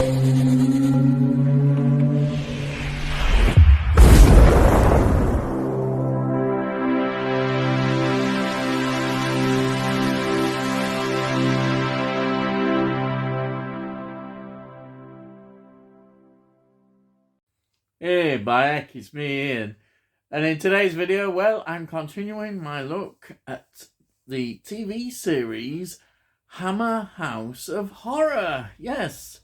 Hey, Bayek, it's me, Ian. And in today's video, well, I'm continuing my look at the TV series Hammer House of Horror. Yes,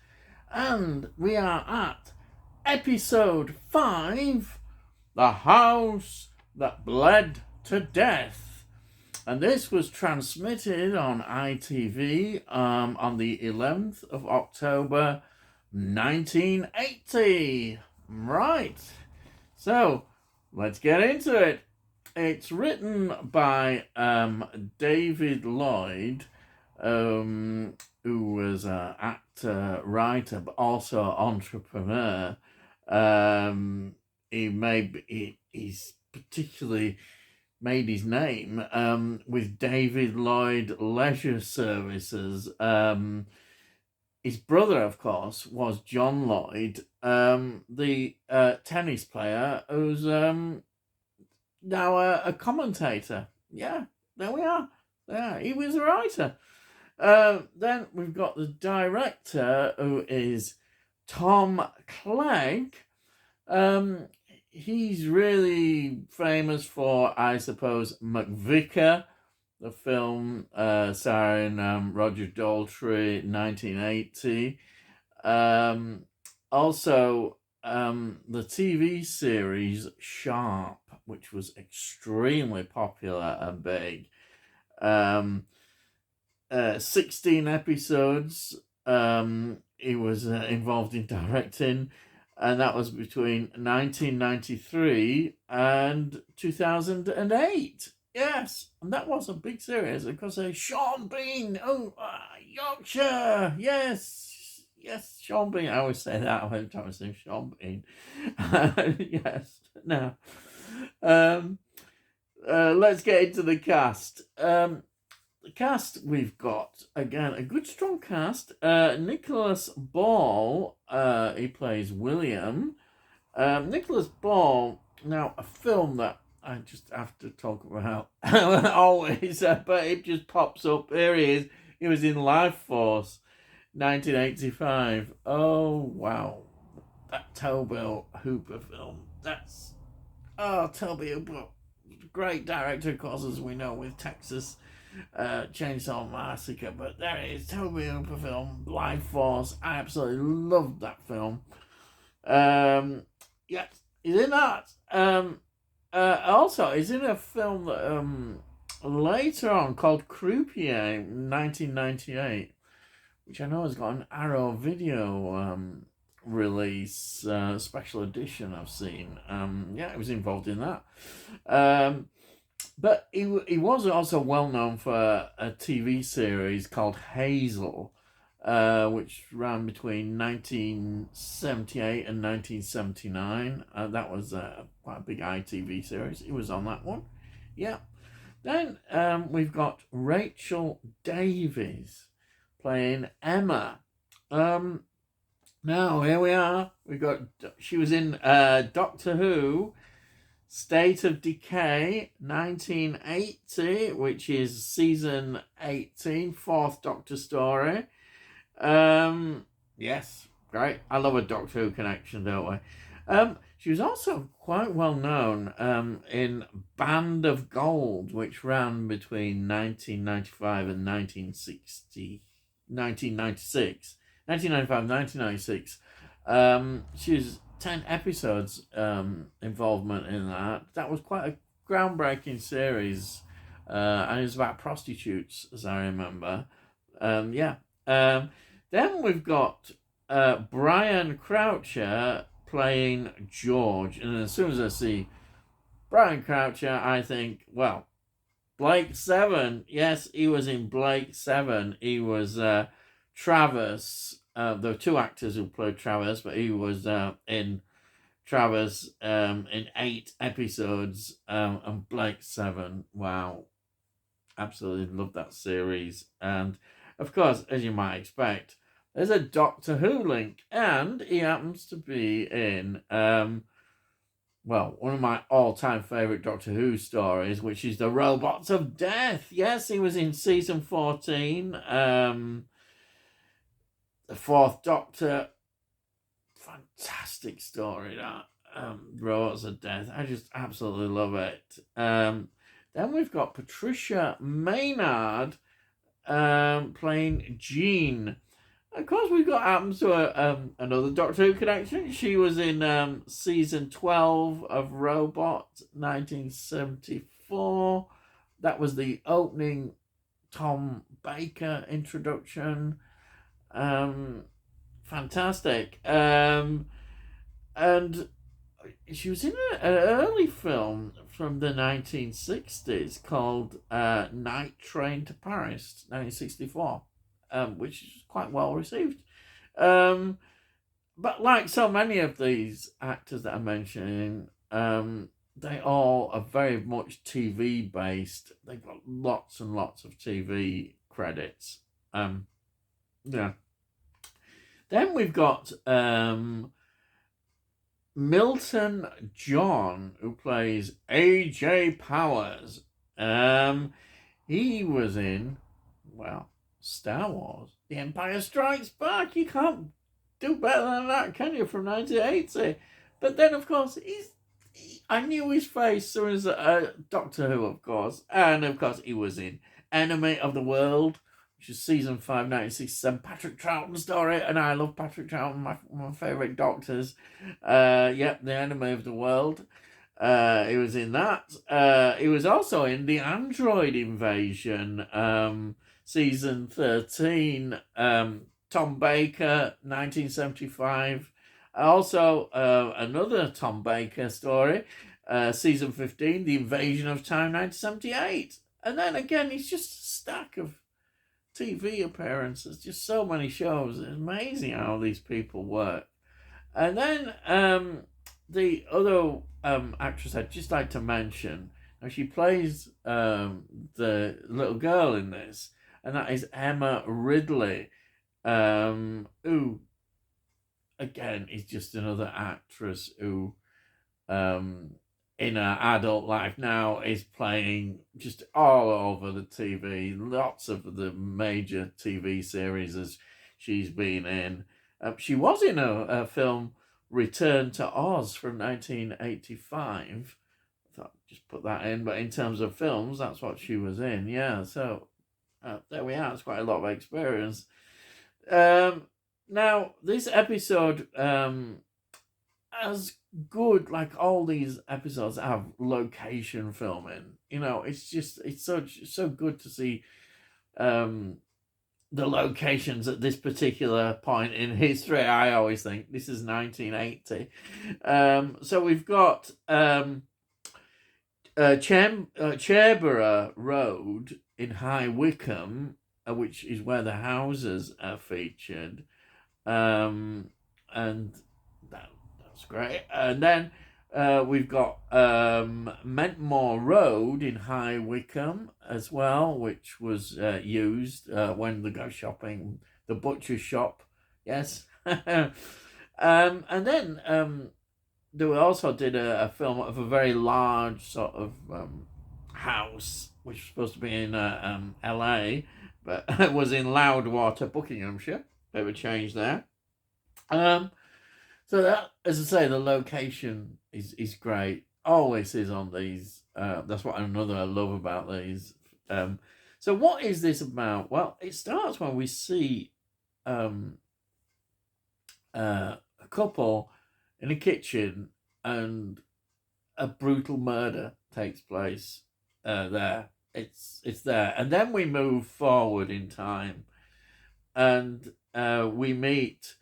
and we are at episode 5, The House That Bled to Death. And this was transmitted on ITV on the 11th of October, 1980. Right, so let's get into it. It's written by David Lloyd, who was an actor, writer, but also entrepreneur. He's particularly made his name with David Lloyd Leisure Services. His brother, of course, was John Lloyd, the tennis player who's now a commentator. Yeah, there we are. Yeah, he was a writer. Then we've got the director, who is Tom Clegg. He's really famous for, I suppose, McVicar, the film starring Roger Daltrey, 1980. Also, the TV series Sharp, which was extremely popular and big. 16 episodes he was involved in directing, and that was between 1993 and 2008. Yes, and that was a big series because Sean Bean, Yorkshire, yes, Sean Bean. I always say that every time I say Sean Bean. Yes, now, let's get into the cast. The cast, we've got, again, a good strong cast. Nicholas Ball, he plays William. Nicholas Ball, now a film that I just have to talk about always, but it just pops up. Here he is. He was in Life Force, 1985. Oh, wow. That Toby Hooper film. Toby Hooper. Great director, of course, as we know, with Texas Chainsaw Massacre. But there it is, Toby Hooper film, Life Force. I absolutely loved that film. Yes, he's in that. Also, he's in a film that later on called Croupier, 1998, which I know has got an Arrow video release, special edition I've seen. Yeah, he was involved in that. But he was also well known for a TV series called Hazel, which ran between 1978 and 1979. That was quite a big ITV series. He was on that one. Yeah. Then we've got Rachel Davies playing Emma. Now, here we are. She was in Doctor Who, State of Decay, 1980, which is season 18, 4th Doctor story. Yes, great. I love a Doctor Who connection, don't we? She was also quite well known in Band of Gold, which ran between 1995 and 1996. 1995, 1996. She was 10 episodes involvement in that. That was quite a groundbreaking series. And it was about prostitutes, as I remember. Then we've got Brian Croucher playing George. And as soon as I see Brian Croucher, I think, well, Blake Seven. Yes, he was in Blake Seven. He was Travis. There were two actors who played Travis, but he was in Travis in 8 episodes. And Blake Seven. Wow. Absolutely loved that series. And of course, as you might expect, there's a Doctor Who link, and he happens to be in one of my all-time favourite Doctor Who stories, which is The Robots of Death. Yes, he was in season 14, the Fourth Doctor. Fantastic story, that. Robots of Death. I just absolutely love it. Then we've got Patricia Maynard playing Jean. Of course, we've got happens to another Doctor Who connection. She was in season 12 of Robot, 1974. That was the opening Tom Baker introduction. Fantastic. And she was in an early film from the 1960s called Night Train to Paris, 1964. Which is quite well received. But like so many of these actors that I'm mentioning, they all are very much TV based. They've got lots and lots of TV credits. Yeah. Then we've got Milton John, who plays A.J. Powers. He was in, Star Wars, The Empire Strikes Back. You can't do better than that, can you, from 1980? But then, of course, I knew his face as soon as Doctor Who, of course. And, of course, he was in Enemy of the World, which is season 5, 1967, Patrick Troughton story. And I love Patrick Troughton, one of my favourite doctors. The Enemy of the World. He was in that. He was also in The Android Invasion, season 13, Tom Baker, 1975. Also, another Tom Baker story, season 15, The Invasion of Time, 1978. And then again, it's just a stack of TV appearances, just so many shows. It's amazing how these people work. And then the other actress I'd just like to mention, now she plays the little girl in this, and that is Emma Ridley, who, again, is just another actress who, in her adult life now, is playing just all over the TV. Lots of the major TV series as she's been in. She was in a film, Return to Oz, from 1985. I thought I'd just put that in, but in terms of films, that's what she was in. Yeah, so there we are. It's quite a lot of experience. Now, this episode, as good, like all these episodes have location filming. You know, it's so good to see the locations at this particular point in history. I always think this is 1980. So we've got Cherburgh Road in High Wycombe, which is where the houses are featured, and that's great. And then we've got Mentmore Road in High Wycombe as well, which was used when they go shopping, the butcher's shop. Yes. And then they also did a film of a very large sort of house, which was supposed to be in LA, but it was in Loudwater, Buckinghamshire. Bit of a change there. So that, as I say, the location is great. Always is on these. That's what another I love about these. So what is this about? Well, it starts when we see a couple in a kitchen and a brutal murder takes place there. It's there. And then we move forward in time and we meet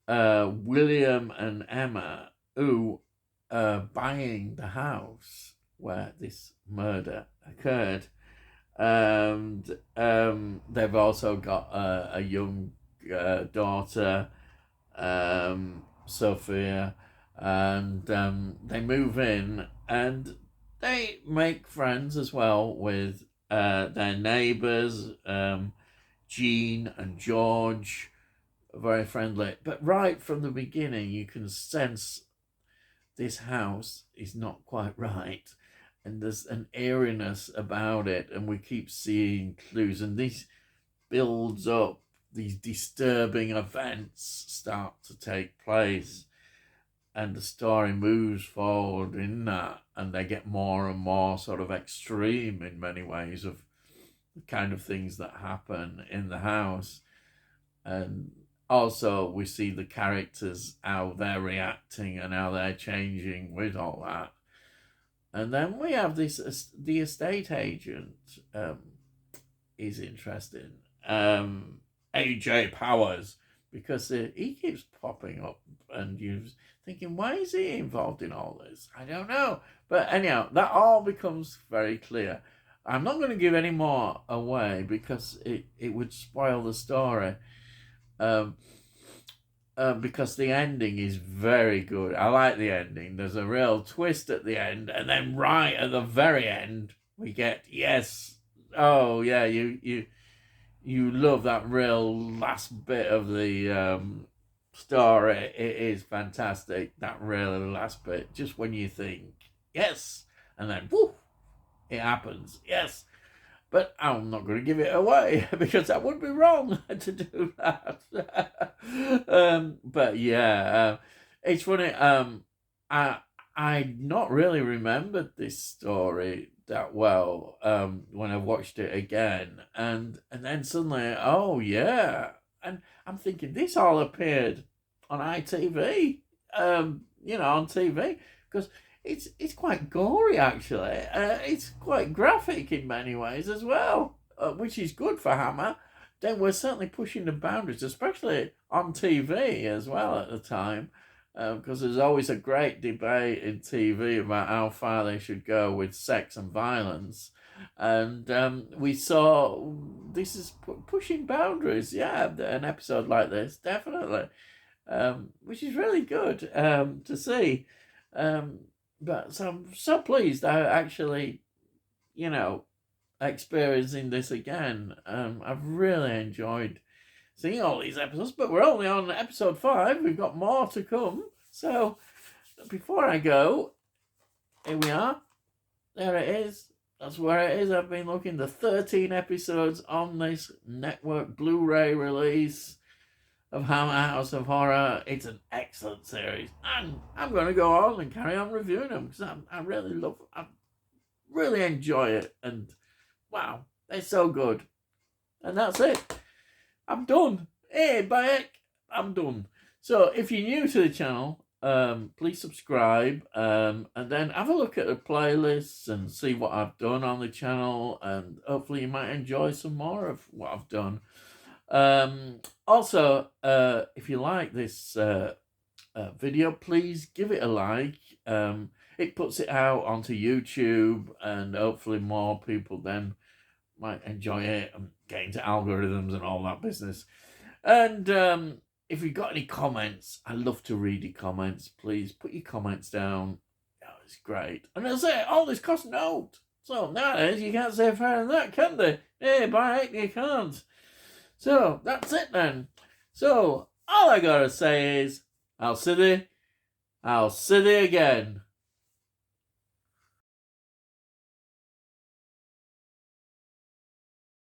William and Emma, who are buying the house where this murder occurred. And they've also got a young daughter, Sophia, and they move in and they make friends as well with their neighbours, Jean and George. very friendly. But right from the beginning, you can sense this house is not quite right. And there's an airiness about it, and we keep seeing clues. And this builds up, these disturbing events start to take place. And the story moves forward in that, and they get more and more sort of extreme in many ways of the kind of things that happen in the house. And also we see the characters, how they're reacting and how they're changing with all that. And then we have this, the estate agent is interesting. AJ Powers, because he keeps popping up and you're thinking, why is he involved in all this? I don't know. But anyhow, that all becomes very clear. I'm not going to give any more away because it would spoil the story. Because the ending is very good. I like the ending. There's a real twist at the end, and then right at the very end, we get, yes, oh yeah, you love that real last bit of the story. It is fantastic, that really last bit, just when you think, yes, and then, whoo, it happens, yes. But I'm not going to give it away because that would be wrong to do that. But yeah, it's funny. I not really remembered this story that well when I watched it again, and then suddenly, oh yeah, and I'm thinking this all appeared on ITV, on TV, because it's quite gory actually. It's quite graphic in many ways as well, which is good for Hammer. Then we're certainly pushing the boundaries, especially on TV as well at the time, because there's always a great debate in TV about how far they should go with sex and violence. And we saw this is pushing boundaries. Yeah, an episode like this, definitely, which is really good to see. But so I'm so pleased I actually, experiencing this again. I've really enjoyed seeing all these episodes, but we're only on episode 5. We've got more to come. So before I go, here we are. There it is. That's where it is. I've been looking. The 13 episodes on this network Blu-ray release of Hammer House of Horror. It's an excellent series, and I'm going to go on and carry on reviewing them because I really enjoy it, and wow, they're so good. And that's it. I'm done. Hey, Bayek, I'm done. So if you're new to the channel, please subscribe, and then have a look at the playlists and see what I've done on the channel, and hopefully you might enjoy some more of what I've done. Also, if you like this video, please give it a like. It puts it out onto YouTube, and hopefully more people then might enjoy it and get into algorithms and all that business. And if you've got any comments, I love to read your comments. Please put your comments down. Oh, it's great. And I say, all this costs note. So nowadays you can't say fairer than that, can they? Hey, bye, you can't. So that's it then. So all I gotta say is, I'll see thee again.